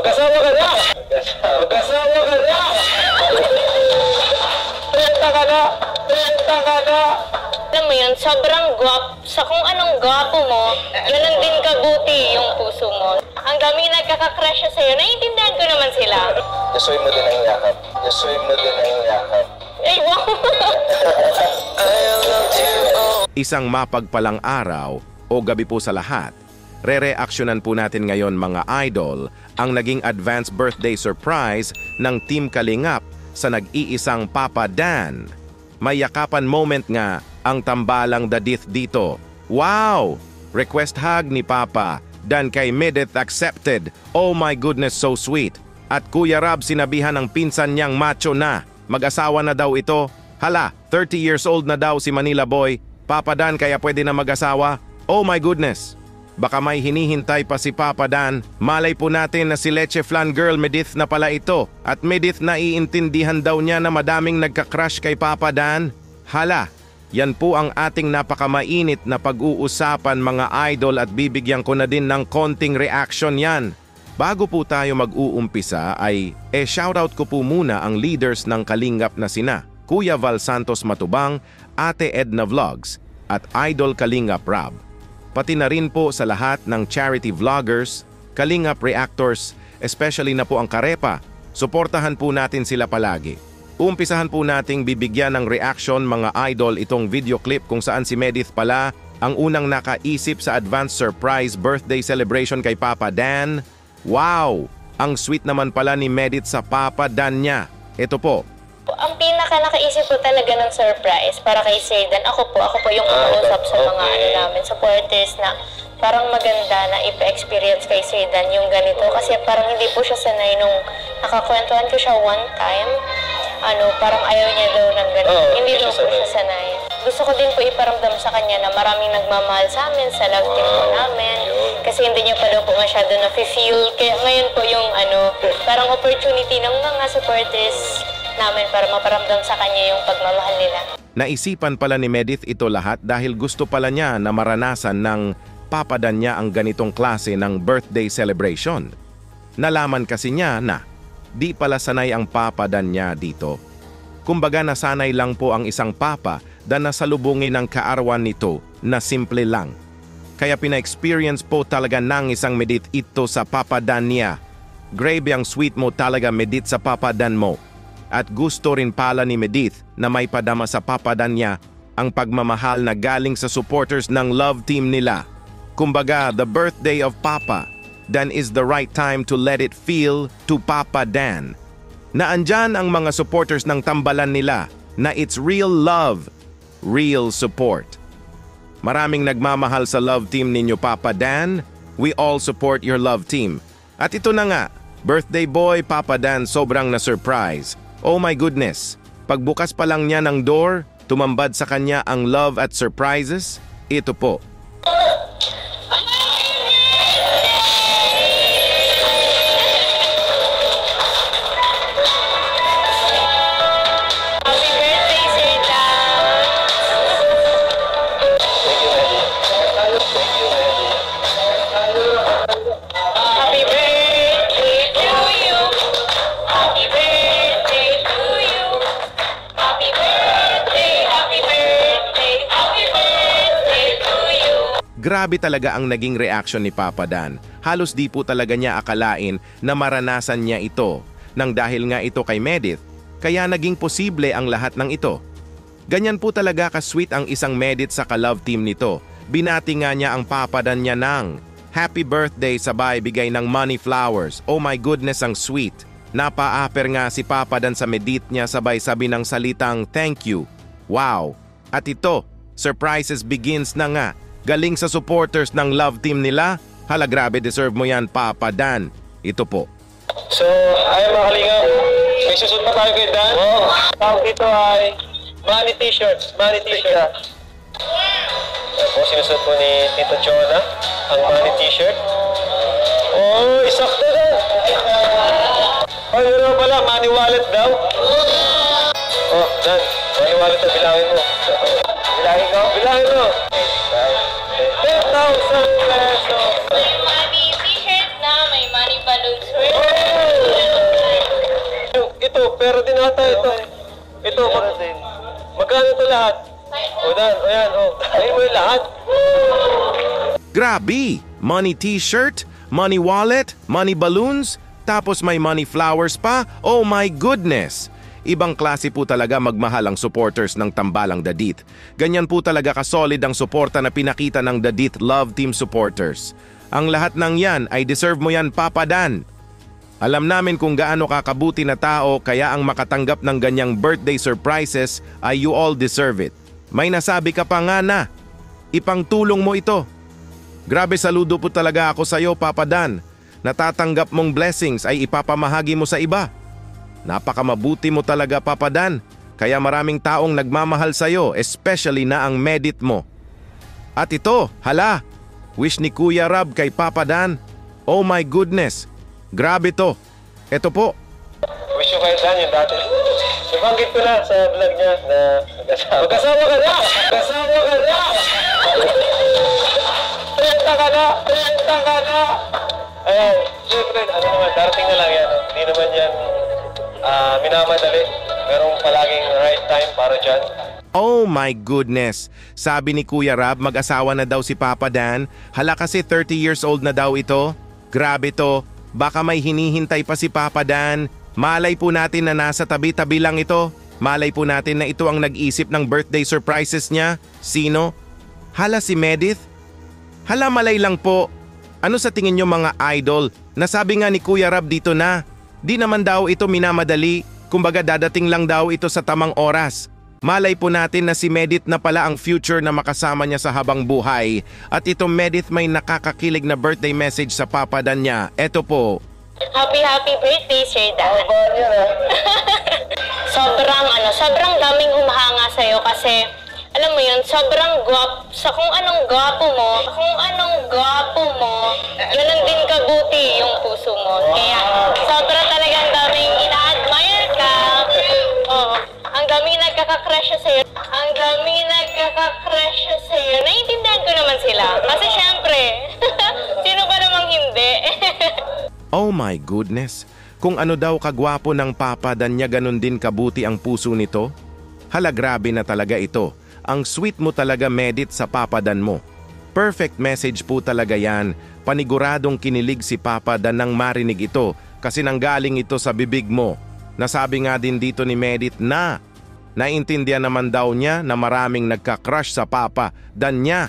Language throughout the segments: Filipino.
Magkasawa ka na! Magkasawa ka na! 30 ka na! 30 ka na! Alam mo yun, sobrang sa kung anong gwapo mo, ganun din kabuti yung puso mo. Ang dami nagkaka-crush sa'yo, naiintindihan ko naman sila. Yasuy mo din ang yakap. Yasuy mo din ang yakap. Ay, wow! Isang mapagpalang araw o gabi po sa lahat, re-reaksyonan po natin ngayon mga idol ang naging advance birthday surprise ng Team Kalingap sa nag-iisang Papa Dan. May yakapan moment nga ang tambalang dadith dito. Wow! Request hug ni Papa Dan kay Medith accepted. Oh my goodness, so sweet. At Kuya Rab sinabihan ng pinsan niyang macho na. Mag-asawa na daw ito. Hala, 30 years old na daw si Manila Boy. Papa Dan kaya pwede na mag-asawa? Oh my goodness! Baka may hinihintay pa si Papa Dan. Malay po natin na si Leche Flan Girl Medith na pala ito. At Medith naiintindihan daw niya na madaming nagka-crush kay Papa Dan. Hala, yan po ang ating napakamainit na pag-uusapan mga idol at bibigyan ko na din ng konting reaction yan. Bago po tayo mag-uumpisa ay shoutout ko po muna ang leaders ng Kalingap na sina Kuya Val Santos Matubang, Ate Edna Vlogs at Idol Kalingap Rab. Pati na rin po sa lahat ng charity vloggers, Kalingap reactors, especially na po ang Karepa. Suportahan po natin sila palagi. Umpisahan po nating bibigyan ng reaction mga idol itong video clip kung saan si Medith pala ang unang nakaisip sa advance surprise birthday celebration kay Papa Dan. Wow! Ang sweet naman pala ni Medith sa Papa Dan niya. Ito po. Ang pinaka-nakaisip ko talaga ng surprise para kay Zaydan, ako po yung kakausap sa mga namin, supporters na parang maganda na ipa-experience kay Zaydan yung ganito kasi parang hindi po siya sanay nung nakakwentuhan ko siya one time. Parang ayaw niya daw ng ganito. Hindi daw po siya sanay. Gusto ko din po iparamdam sa kanya na maraming nagmamahal sa amin, sa love team po namin. Kasi hindi niya pa daw po masyado na-feel. Kaya ngayon po yung parang opportunity ng mga supporters namin para maparamdam sa kanya yung pagmamahal nila. Naisipan pala ni Medith ito lahat dahil gusto pala niya na maranasan ng Papa Dan niya ang ganitong klase ng birthday celebration. Nalaman kasi niya na di pala sanay ang Papa Dan niya dito. Kumbaga nasanay lang po ang isang papa na nasalubungin ng kaarawan nito na simple lang. Kaya pina-experience po talaga ng isang Medith ito sa Papa Dan niya. Grabe ang sweet mo talaga Medith sa Papa Dan mo. At gusto rin pala ni Medith na may padama sa Papa Dan niya ang pagmamahal na galing sa supporters ng love team nila. Kumbaga, the birthday of Papa Dan is the right time to let it feel to Papa Dan. Na andyan ang mga supporters ng tambalan nila na it's real love, real support. Maraming nagmamahal sa love team ninyo Papa Dan. We all support your love team. At ito na nga, birthday boy Papa Dan sobrang na-surprise. Oh my goodness, pagbukas pa lang niya ng door, tumambad sa kanya ang love at surprises. Ito po. Grabe talaga ang naging reaction ni Papa Dan. Halos di po talaga niya akalain na maranasan niya ito. Nang dahil nga ito kay Medith, kaya naging posible ang lahat ng ito. Ganyan po talaga ka-sweet ang isang Medith sa ka-love team nito. Binati nga niya ang Papa Dan niya ng happy birthday sabay bigay ng money flowers. Oh my goodness, ang sweet. Napa-aper nga si Papa Dan sa Medith niya sabay sabi ng salitang thank you. Wow! At ito, surprises begins na nga. Galing sa supporters ng love team nila. Hala, grabe, deserve mo yan Papa Dan. Ito po. So, ay mga Kalingap, may susot pa tayo kay Dan. Tawag dito ay money t-shirts. Money t-shirt. Yan po, sinusot po ni Tito Chona ang money t-shirt. Oh, isakto Dan. Ay, yun pala, money wallet daw. Oh, Dan, money wallet na bilangin mo. Bilangin ko? Bilangin mo. 10,000 pesos. May money t-shirt na, may money balloons. pera din ata ito. Ito, magkano ito lahat? O, Dan, ayan, o. Ayun mo yung lahat. Grabe! Money t-shirt, money wallet, money balloons, tapos may money flowers pa. Oh my goodness! Ibang klase po talaga magmahal ang supporters ng Tambalang Dadit. Ganyan po talaga kasolid ang suporta na pinakita ng Dadit Love Team supporters. Ang lahat ng yan ay deserve mo yan, Papa Dan. Alam namin kung gaano kakabuti na tao kaya ang makatanggap ng ganyang birthday surprises ay you all deserve it. May nasabi ka pa nga na, ipangtulong mo ito. Grabe saludo po talaga ako sa iyo, Papa Dan. Natatanggap mong blessings ay ipapamahagi mo sa iba. Napakamabuti mo talaga, Papa Dan. Kaya maraming taong nagmamahal sa iyo, especially na ang medit mo. At ito, hala, wish ni Kuya Rab kay Papa Dan. Oh my goodness, grabe to. Ito po. Wish you kay Dan yung dati. Nabanggit ko na sa vlog niya na magkasawa ka na! Magkasawa ka na! 30 ka na! 30 ka na! Ayan, syempre, ano naman, darating na lang yan. Hindi naman yan minamadali. Merong palaging right time para dyan. Oh my goodness! Sabi ni Kuya Rab, mag-asawa na daw si Papa Dan. Hala kasi 30 years old na daw ito. Grabe to. Baka may hinihintay pa si Papa Dan. Malay po natin na nasa tabi-tabi lang ito. Malay po natin na ito ang nag-isip ng birthday surprises niya. Sino? Hala si Medith? Hala malay lang po. Ano sa tingin nyo mga idol? Nasabi nga ni Kuya Rab dito na. Di naman daw ito minamadali. Kumbaga dadating lang daw ito sa tamang oras. Malay po natin na si Medith na pala ang future na makasama niya sa habang buhay. At ito Medith may nakakakilig na birthday message sa Papa Dan niya. Eto po. Happy birthday, Sir Dan. sobrang daming humahanga sa'yo kasi alam mo yun, sobrang kung anong gwapo mo, ganun din kabuti yung puso mo. Kaya sobra talagang daming ina-admire ka. Oh, ang daming nagkaka-crush sa'yo. Naiintindihan ko naman sila. Kasi syempre, sino ba namang hindi? Oh my goodness! Kung ano daw kagwapo ng Papa Dan niya ganun din kabuti ang puso nito? Hala grabe na talaga ito. Ang sweet mo talaga Medith sa Papa Dan mo. Perfect message po talaga yan. Paniguradong kinilig si Papa Dan nang marinig ito kasi nanggaling ito sa bibig mo. Nasabi nga din dito ni Medith na naintindihan naman daw niya na maraming nagka-crush sa Papa Dan niya.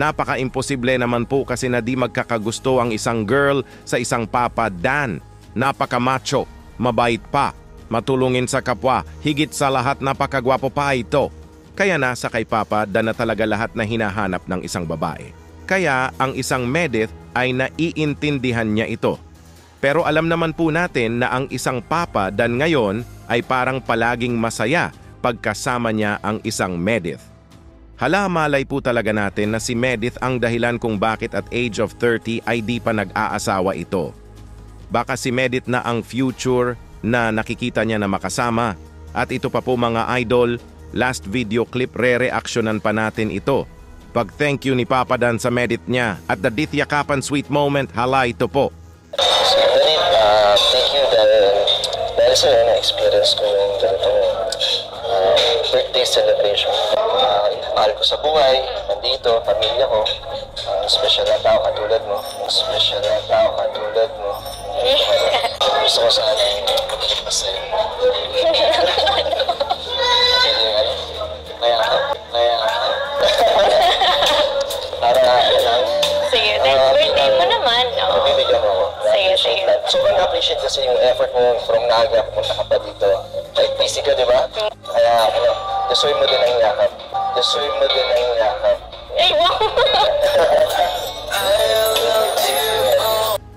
Napaka-imposible naman po kasi na di magkakagusto ang isang girl sa isang Papa Dan. Napaka-macho, mabait pa, matulungin sa kapwa, higit sa lahat napakagwapo pa ito. Kaya nasa kay Papa Dan na talaga lahat na hinahanap ng isang babae. Kaya ang isang Medith ay naiintindihan niya ito. Pero alam naman po natin na ang isang Papa Dan ngayon ay parang palaging masaya pagkasama niya ang isang Medith. Hala malay po talaga natin na si Medith ang dahilan kung bakit at age of 30 ay di pa nag-aasawa ito. Baka si Medith na ang future na nakikita niya na makasama. At ito pa po mga idol, last video clip re-reactionan pa natin ito. Pag thank you ni Papa Dan sa Medith niya at the Dithya Kapan sweet moment, hala ito po. Thank you dahil sa na-experience ko yung ganitong birthday celebration. Mahal ko sa buhay, nandito, pamilya ko, special na tao katulad mo, gusto ko sana magiging masaya. Para Sige, next birthday mo naman. Oo. mabibigyan mo ako. Sige. Sobrang appreciate kasi yung effort mo from Naga, pumunta ka pa dito. Like, busy ka, di ba? Kaya, deserve mo din ang yakap. Ay, wow!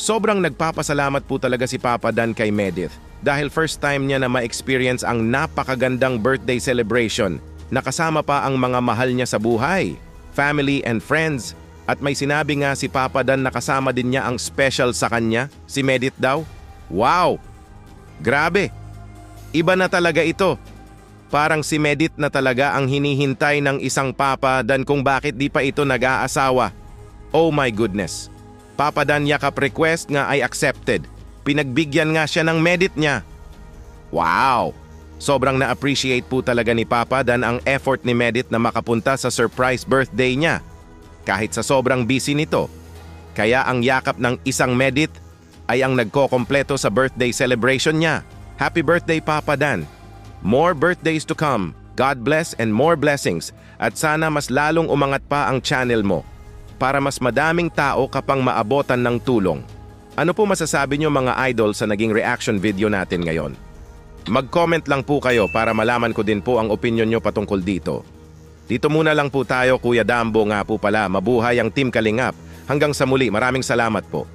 Sobrang nagpapasalamat po talaga si Papa Dan kay Medith dahil first time niya na ma-experience ang napakagandang birthday celebration. Nakasama pa ang mga mahal niya sa buhay, family and friends. At may sinabi nga si Papa Dan na kasama din niya ang special sa kanya, si Medith daw. Wow! Grabe! Iba na talaga ito. Parang si Medith na talaga ang hinihintay ng isang Papa Dan kung bakit di pa ito nag-aasawa. Oh my goodness! Papa Dan yakap request nga ay accepted. Pinagbigyan nga siya ng Medith niya. Wow! Sobrang na-appreciate po talaga ni Papa Dan ang effort ni Medit na makapunta sa surprise birthday niya. Kahit sa sobrang busy nito. Kaya ang yakap ng isang Medit ay ang nagkokompleto sa birthday celebration niya. Happy birthday, Papa Dan! More birthdays to come. God bless and more blessings. At sana mas lalong umangat pa ang channel mo para mas madaming tao kapang maabotan ng tulong. Ano po masasabi niyo mga idol sa naging reaction video natin ngayon? Mag-comment lang po kayo para malaman ko din po ang opinion nyo patungkol dito. Dito muna lang po tayo, Kuya Dambo nga po pala. Mabuhay ang Team Kalingap. Hanggang sa muli, maraming salamat po.